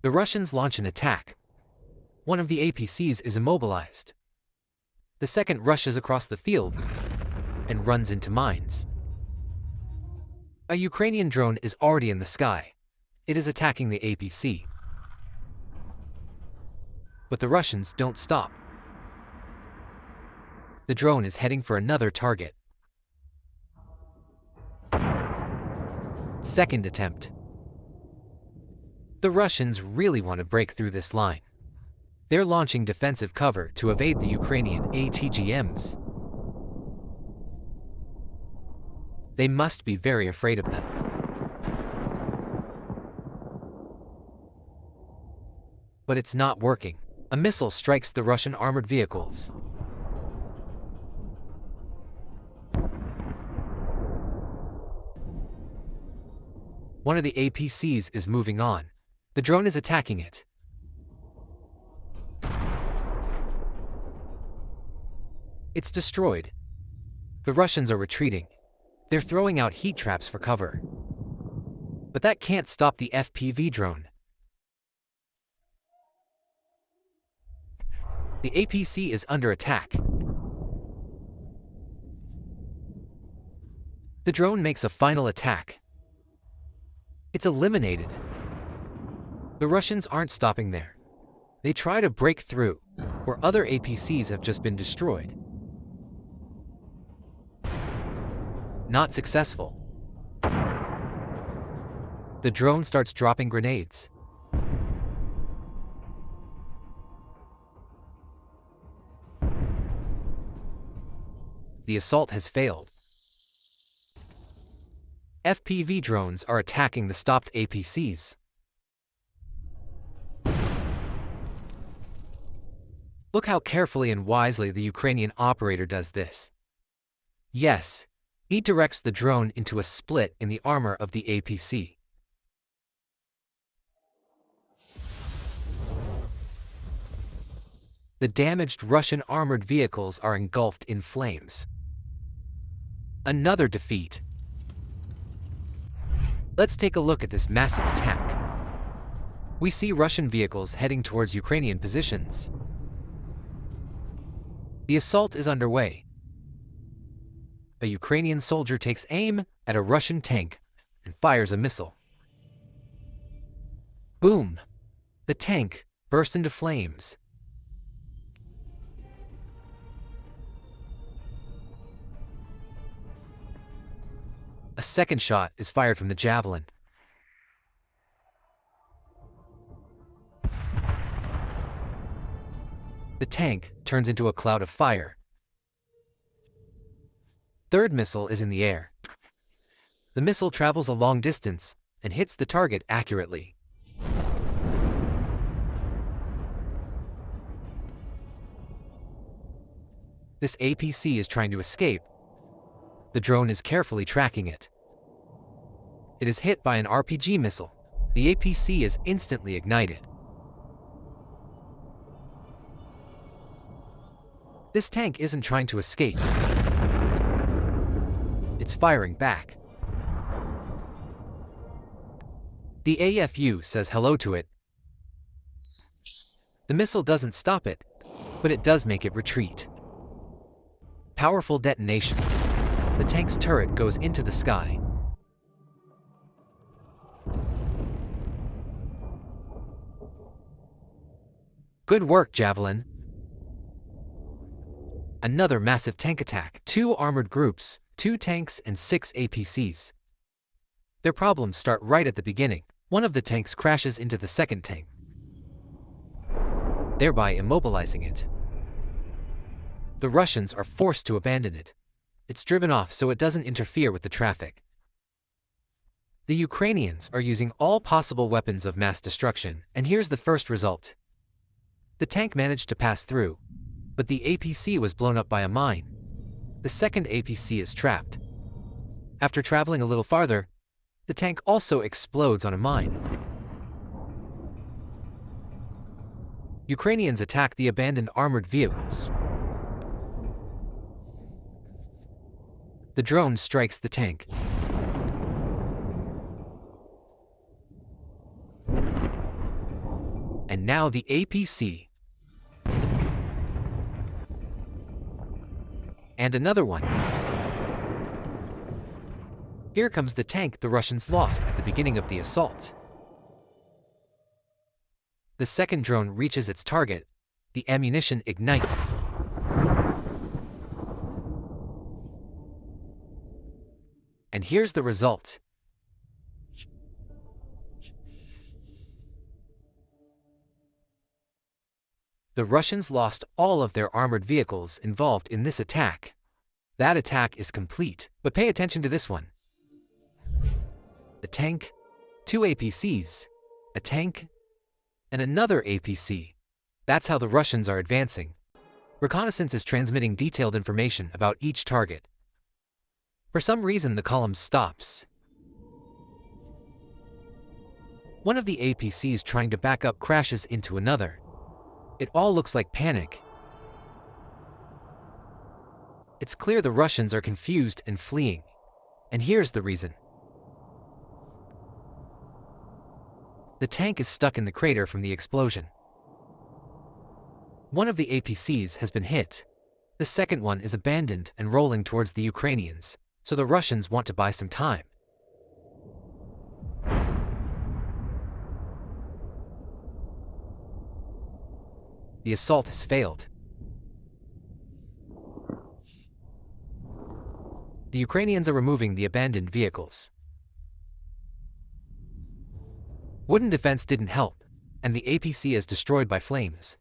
The Russians launch an attack. One of the APCs is immobilized. The second rushes across the field and runs into mines. A Ukrainian drone is already in the sky. It is attacking the APC. But the Russians don't stop. The drone is heading for another target. Second attempt. The Russians really want to break through this line. They're launching defensive cover to evade the Ukrainian ATGMs. They must be very afraid of them. But it's not working. A missile strikes the Russian armored vehicles. One of the APCs is moving on. The drone is attacking it. It's destroyed. The Russians are retreating. They're throwing out heat traps for cover. But that can't stop the FPV drone. The APC is under attack. The drone makes a final attack. It's eliminated. The Russians aren't stopping there. They try to break through, where other APCs have just been destroyed. Not successful. The drone starts dropping grenades. The assault has failed. FPV drones are attacking the stopped APCs. Look how carefully and wisely the Ukrainian operator does this. Yes, he directs the drone into a split in the armor of the APC. The damaged Russian armored vehicles are engulfed in flames. Another defeat. Let's take a look at this massive attack. We see Russian vehicles heading towards Ukrainian positions. The assault is underway. A Ukrainian soldier takes aim at a Russian tank and fires a missile. Boom! The tank burst into flames. A second shot is fired from the javelin. The tank turns into a cloud of fire. Third missile is in the air. The missile travels a long distance and hits the target accurately. This APC is trying to escape. The drone is carefully tracking it. It is hit by an RPG missile. The APC is instantly ignited. This tank isn't trying to escape. It's firing back. The AFU says hello to it. The missile doesn't stop it, but it does make it retreat. Powerful detonation. The tank's turret goes into the sky. Good work, Javelin. Another massive tank attack. 2 armored groups, 2 tanks and 6 APCs. Their problems start right at the beginning. One of the tanks crashes into the second tank, thereby immobilizing it. The Russians are forced to abandon it. It's driven off so it doesn't interfere with the traffic. The Ukrainians are using all possible weapons of mass destruction, and here's the first result. The tank managed to pass through, but the APC was blown up by a mine. The second APC is trapped. After traveling a little farther, the tank also explodes on a mine. Ukrainians attack the abandoned armored vehicles. The drone strikes the tank. And now the APC. And another one. Here comes the tank the Russians lost at the beginning of the assault. The second drone reaches its target. The ammunition ignites. And here's the result. The Russians lost all of their armored vehicles involved in this attack. That attack is complete, but pay attention to this one. A tank, 2 APCs, a tank, and another APC. That's how the Russians are advancing. Reconnaissance is transmitting detailed information about each target. For some reason, the column stops. One of the APCs trying to back up crashes into another. It all looks like panic. It's clear the Russians are confused and fleeing. And here's the reason. The tank is stuck in the crater from the explosion. One of the APCs has been hit. The second one is abandoned and rolling towards the Ukrainians, so the Russians want to buy some time. The assault has failed. The Ukrainians are removing the abandoned vehicles. Wooden defense didn't help, and the APC is destroyed by flames.